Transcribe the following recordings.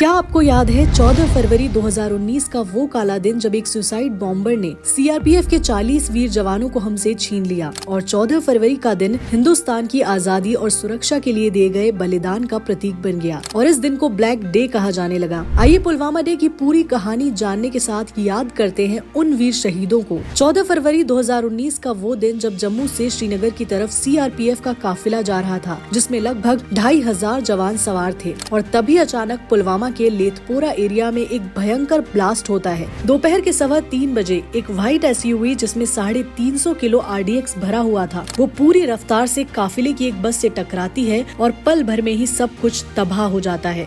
क्या आपको याद है 14 फरवरी 2019 का वो काला दिन जब एक सुसाइड बॉम्बर ने सीआरपीएफ के 40 वीर जवानों को हमसे छीन लिया। और 14 फरवरी का दिन हिंदुस्तान की आजादी और सुरक्षा के लिए दिए गए बलिदान का प्रतीक बन गया और इस दिन को ब्लैक डे कहा जाने लगा। आइए पुलवामा डे की पूरी कहानी जानने के साथ याद करते हैं उन वीर शहीदों को। 14 फरवरी 2019 का वो दिन जब जम्मू से श्रीनगर की तरफ सीआरपीएफ का काफिला जा रहा था, जिसमें लगभग 2500 जवान सवार थे। और तभी अचानक पुलवामा के लेथपोरा एरिया में एक भयंकर ब्लास्ट होता है। दोपहर के 3:15 बजे एक व्हाइट एसयूवी जिसमें 350 किलो आरडीएक्स भरा हुआ था, वो पूरी रफ्तार से काफिले की एक बस से टकराती है और पल भर में ही सब कुछ तबाह हो जाता है।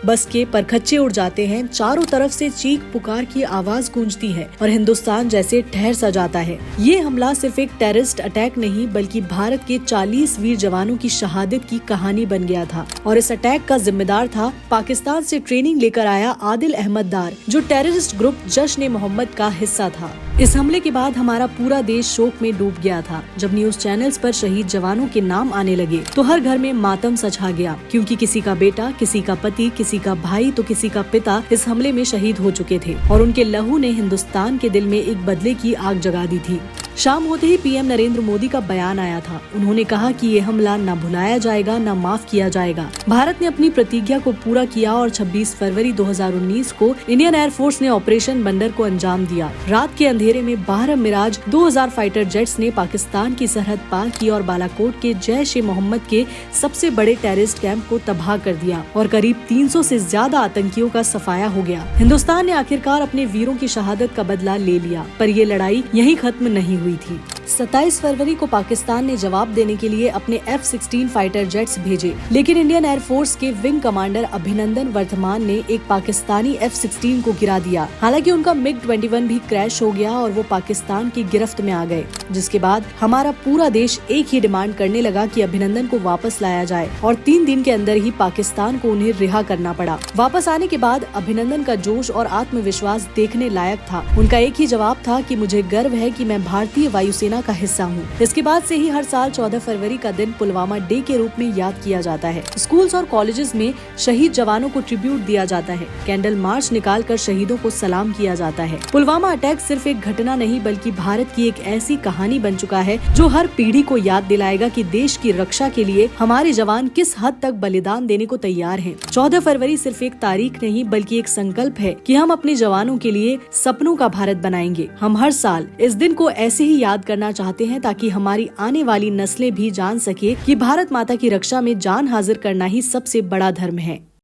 बस के परखच्चे उड़ जाते हैं, चारों तरफ से चीख पुकार की आवाज गूंजती है और हिंदुस्तान जैसे ठहर सा जाता है। ये हमला सिर्फ एक टेररिस्ट अटैक नहीं बल्कि भारत के 40 वीर जवानों की शहादत की कहानी बन गया था। और इस अटैक का जिम्मेदार था पाकिस्तान से ट्रेनिंग लेकर आया आदिल अहमद दार, जो टेररिस्ट ग्रुप जश्न-ए-मोहम्मद का हिस्सा था। इस हमले के बाद हमारा पूरा देश शोक में डूब गया था। जब न्यूज चैनल्स पर शहीद जवानों के नाम आने लगे तो हर घर में मातम सा छा गया, क्योंकि किसी का बेटा, किसी का पति, किसी का भाई तो किसी का पिता इस हमले में शहीद हो चुके थे और उनके लहू ने हिंदुस्तान के दिल में एक बदले की आग जगा दी थी। शाम होते ही पीएम नरेंद्र मोदी का बयान आया था। उन्होंने कहा कि ये हमला न भुलाया जाएगा, न माफ किया जाएगा। भारत ने अपनी प्रतिज्ञा को पूरा किया और 26 फरवरी 2019 को इंडियन एयरफोर्स ने ऑपरेशन बंदर को अंजाम दिया। रात के अंधेरे में 12 मिराज 2000 फाइटर जेट्स ने पाकिस्तान की सरहद पार की और बालाकोट के जैश-ए-मोहम्मद के सबसे बड़े टेररिस्ट कैंप को तबाह कर दिया और करीब 300 से ज्यादा आतंकियों का सफाया हो गया। हिंदुस्तान ने आखिरकार अपने वीरों की शहादत का बदला ले लिया, पर ये लड़ाई यहीं खत्म नहीं हुई थी। 27 फरवरी को पाकिस्तान ने जवाब देने के लिए अपने F-16 फाइटर जेट्स भेजे, लेकिन इंडियन एयरफोर्स के विंग कमांडर अभिनंदन वर्धमान ने एक पाकिस्तानी F-16 को गिरा दिया। हालांकि उनका MiG-21 भी क्रैश हो गया और वो पाकिस्तान की गिरफ्त में आ गए, जिसके बाद हमारा पूरा देश एक ही डिमांड करने लगा कि अभिनंदन को वापस लाया जाए और 3 दिन के अंदर ही पाकिस्तान को उन्हें रिहा करना पड़ा। वापस आने के बाद अभिनंदन का जोश और आत्मविश्वास देखने लायक था। उनका एक ही जवाब था कि मुझे गर्व है कि मैं भारतीय वायुसेना का हिस्सा हूँ। इसके बाद से ही हर साल 14 फरवरी का दिन पुलवामा डे के रूप में याद किया जाता है। स्कूल्स और कॉलेजेस में शहीद जवानों को ट्रिब्यूट दिया जाता है। कैंडल मार्च निकालकर शहीदों को सलाम किया जाता है। पुलवामा अटैक सिर्फ एक घटना नहीं बल्कि भारत की एक ऐसी कहानी बन चुका है जो हर पीढ़ी को याद दिलाएगा कि देश की रक्षा के लिए हमारे जवान किस हद तक बलिदान देने को तैयार हैं। 14 फरवरी सिर्फ एक तारीख नहीं बल्कि एक संकल्प है कि हम अपने जवानों के लिए सपनों का भारत बनाएंगे। हम हर साल इस दिन को ऐसे ही याद करना चाहते हैं ताकि हमारी आने वाली नस्लें भी जान सके कि भारत माता की रक्षा में जान हाजिर करना ही सबसे बड़ा धर्म है।